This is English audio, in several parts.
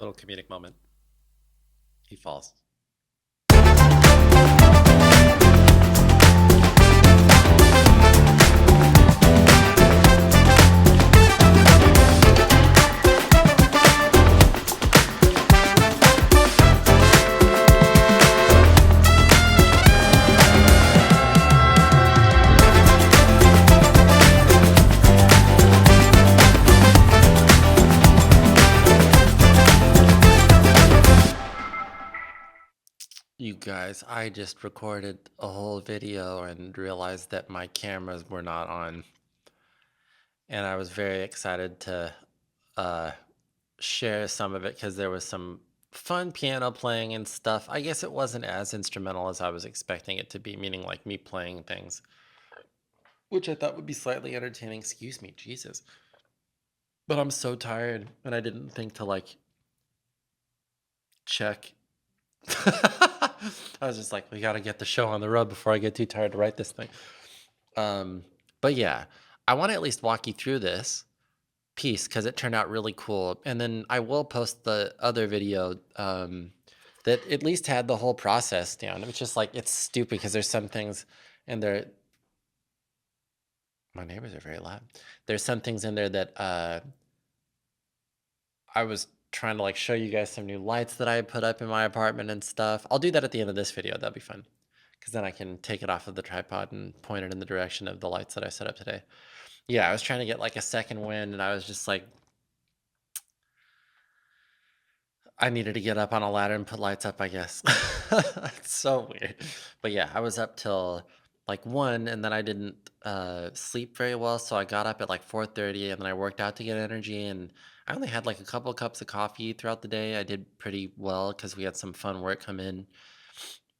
Little comedic moment. He falls. You guys, I just recorded a whole video and realized that my cameras were not on. And I was very excited to uh, share some of it because there was some fun piano playing and stuff. I guess it wasn't as instrumental as I was expecting it to be, meaning like me playing things, which I thought would be slightly entertaining. Excuse me, Jesus. But I'm so tired and I didn't think to like check. I was just like, we got to get the show on the road before I get too tired to write this thing. But yeah, I want to at least walk you through this piece because it turned out really cool. And then I will post the other video that at least had the whole process down. It was just like, it's stupid because there's some things in there. My neighbors are very loud. There's some things in there that I was trying to like show you guys some new lights that I put up in my apartment and stuff. I'll do that at the end of this video. That'll be fun because then I can take it off of the tripod and point it in the direction of the lights that I set up today. Yeah, I was trying to get like a second wind and I was just like, I needed to get up on a ladder and put lights up, I guess. It's so weird. But yeah, I was up till like 1 and then I didn't sleep very well. So I got up at like 4:30 and then I worked out to get energy and I only had like a couple of cups of coffee throughout the day. I did pretty well because we had some fun work come in.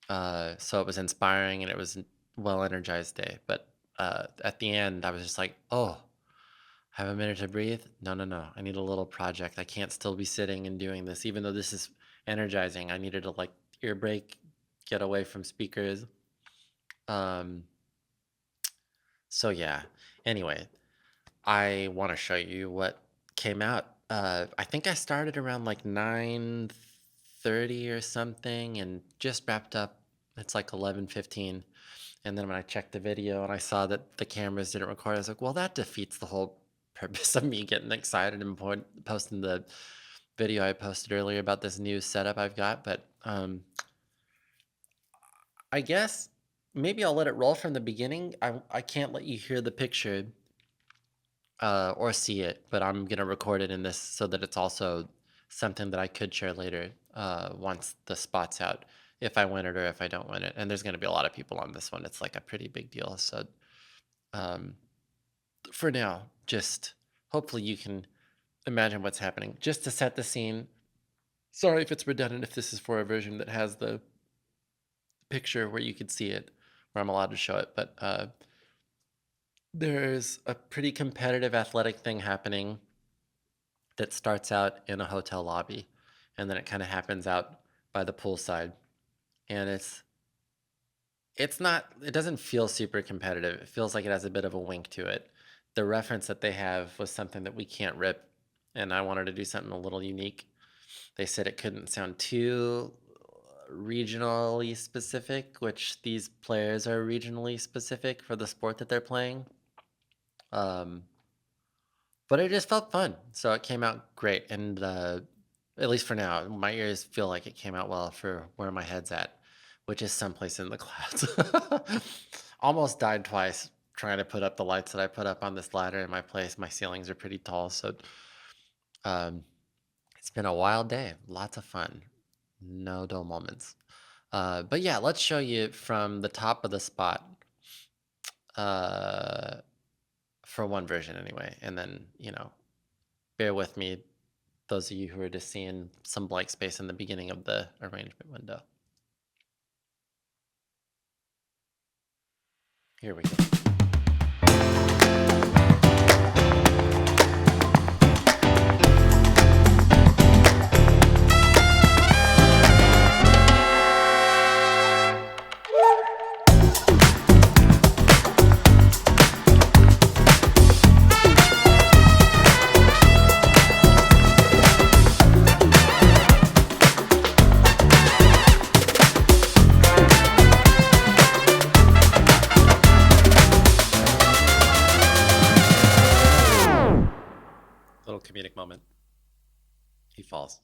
So it was inspiring and it was a well-energized day. But at the end, I was just like, oh, have a minute to breathe? No, no, no. I need a little project. I can't still be sitting and doing this, even though this is energizing. I needed to like ear break, get away from speakers. So yeah. Anyway, I want to show you what came out. I think I started around like 9:30 or something and just wrapped up. It's like 11:15. And then when I checked the video and I saw that the cameras didn't record, I was like, well, that defeats the whole purpose of me getting excited and posting the video I posted earlier about this new setup I've got. But I guess maybe I'll let it roll from the beginning. I can't let you hear the picture or see it, but I'm gonna record it in this so that it's also something that I could share later once the spot's out, if I win it or if I don't win it. And there's gonna be a lot of people on this one. It's like a pretty big deal. So for now, just hopefully you can imagine what's happening. Just to set the scene, sorry if it's redundant if this is for a version that has the picture where you could see it, where I'm allowed to show it, but there's a pretty competitive athletic thing happening that starts out in a hotel lobby and then it kind of happens out by the poolside. And it doesn't feel super competitive. It feels like it has a bit of a wink to it. The reference that they have was something that we can't rip, and I wanted to do something a little unique. They said it couldn't sound too regionally specific, which these players are regionally specific for the sport that they're playing. But it just felt fun, so it came out great. And at least for now, my ears feel like it came out well for where my head's at, which is someplace in the clouds. Almost died twice trying to put up the lights that I put up on this ladder in my place. My ceilings are pretty tall, so it's been a wild day. Lots of fun. No dull moments. But yeah, let's show you from the top of the spot for one version anyway. And then, bear with me, those of you who are just seeing some blank space in the beginning of the arrangement window. Here we go. He falls.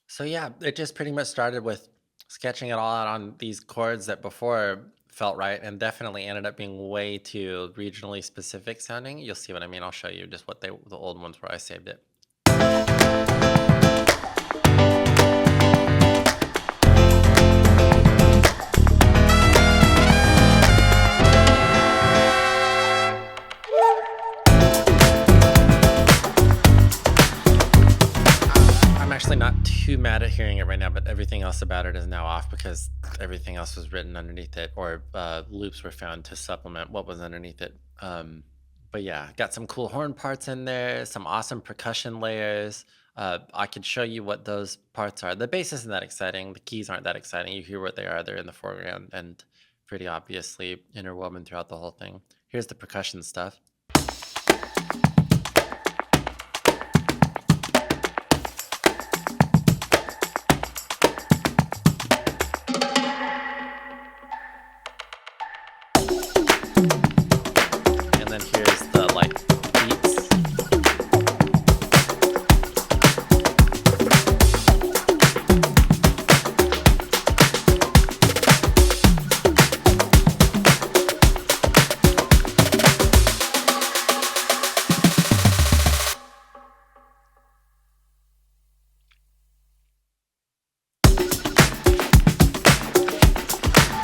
So yeah, it just pretty much started with sketching it all out on these chords that before felt right and definitely ended up being way too regionally specific sounding. You'll see what I mean. I'll show you just what the old ones where I saved it. I'm actually not too mad at hearing it right now, but everything else about it is now off because everything else was written underneath it, or loops were found to supplement what was underneath it. But yeah, got some cool horn parts in there, some awesome percussion layers. I could show you what those parts are. The bass isn't that exciting. The keys aren't that exciting. You hear what they are. They're in the foreground and pretty obviously interwoven throughout the whole thing. Here's the percussion stuff. And then here's the like beats.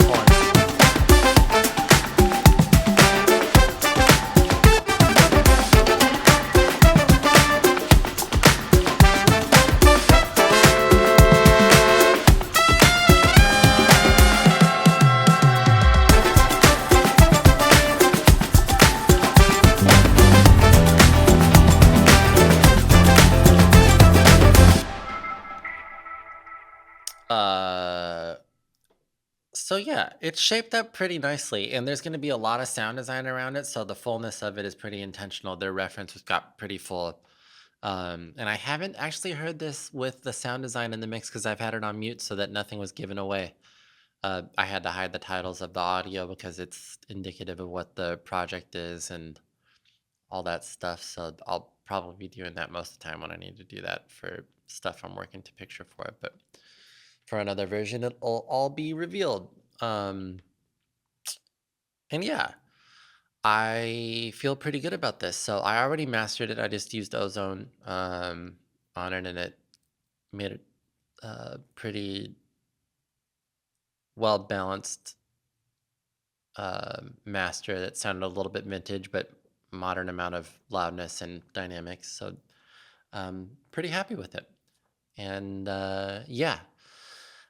Horns. Uh, so yeah, it's shaped up pretty nicely, and there's going to be a lot of sound design around it. So the fullness of it is pretty intentional. Their reference got pretty full. And I haven't actually heard this with the sound design in the mix because I've had it on mute so that nothing was given away. I had to hide the titles of the audio because it's indicative of what the project is and all that stuff. So I'll probably be doing that most of the time when I need to do that for stuff I'm working to picture for it. But for another version, it'll all be revealed. Um, and yeah, I feel pretty good about this. So I already mastered it. I just used Ozone on it, and it made it pretty well balanced master that sounded a little bit vintage, but modern amount of loudness and dynamics. So pretty happy with it. And yeah,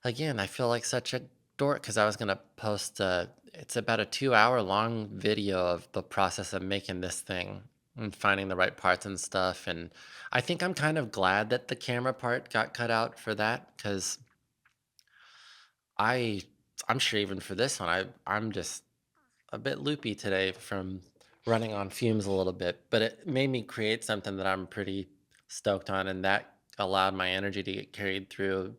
again, I feel like such a dork because I was gonna post it's about a 2 hour long video of the process of making this thing and finding the right parts and stuff. And I think I'm kind of glad that the camera part got cut out for that because I I'm sure even for this one I'm just a bit loopy today from running on fumes a little bit, but it made me create something that I'm pretty stoked on, and that allowed my energy to get carried through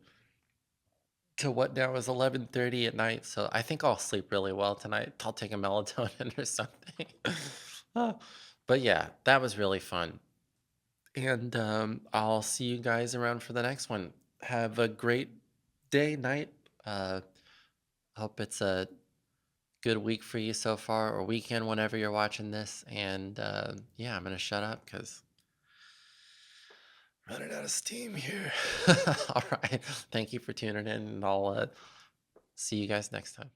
to what now is 11:30 at night. So I think I'll sleep really well tonight. I'll take a melatonin or something. Uh, but yeah, that was really fun. And I'll see you guys around for the next one. Have a great day, night. Uh, hope it's a good week for you so far, or weekend whenever you're watching this. And yeah, I'm gonna shut up because running out of steam here. All right, thank you for tuning in, and I'll see you guys next time.